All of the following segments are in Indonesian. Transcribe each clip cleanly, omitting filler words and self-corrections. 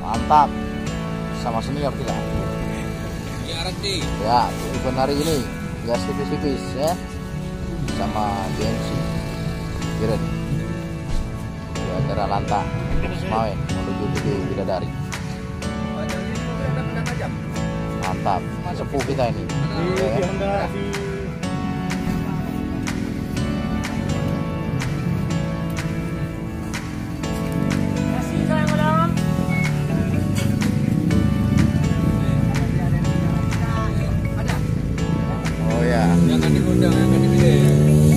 Mantap. Sama senior kita. Ya, event hari ini gas tipis-tipis ya. Sama BMC Kiren di acara Lanta Semawe menuju Tugu Bidadari. Mantap, sepuh kita ini ya. Oh ya, jangan diundang, jangan dipilih.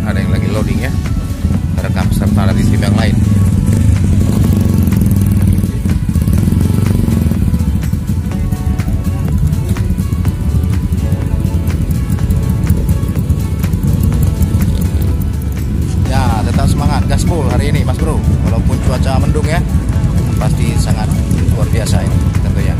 Ada yang lagi loading ya, rekam serta dari tim yang lain. Ya, tetap semangat, gaspol hari ini Mas Bro. Walaupun cuaca mendung ya, pasti sangat luar biasa ini tentunya.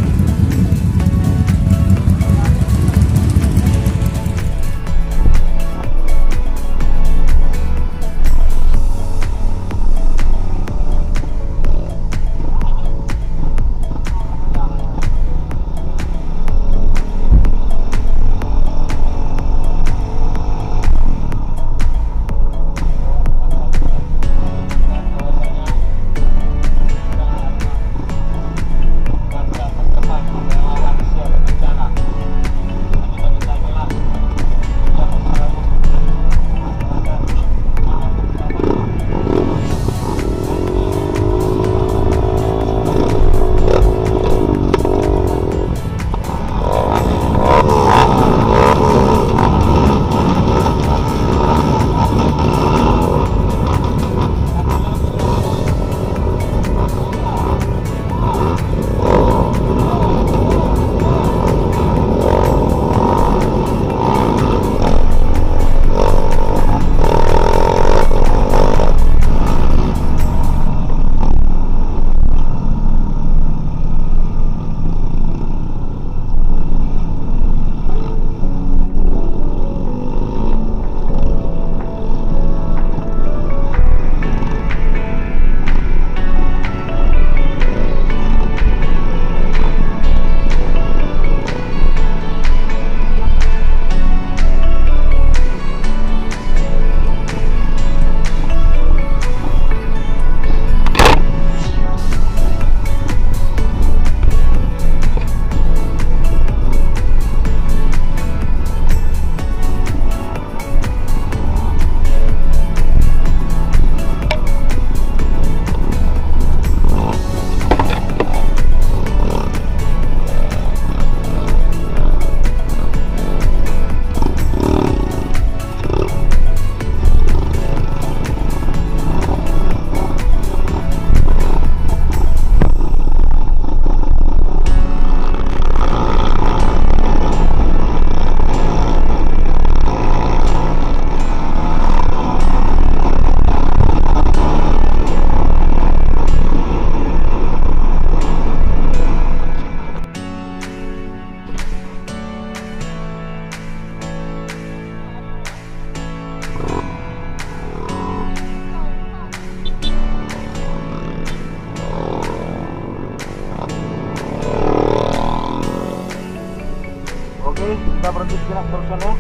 Kita berhenti sejenak terusan ya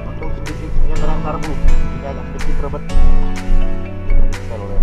untuk sedikit penyegaran karbu. Ini agak sedikit rebet. Kita oleh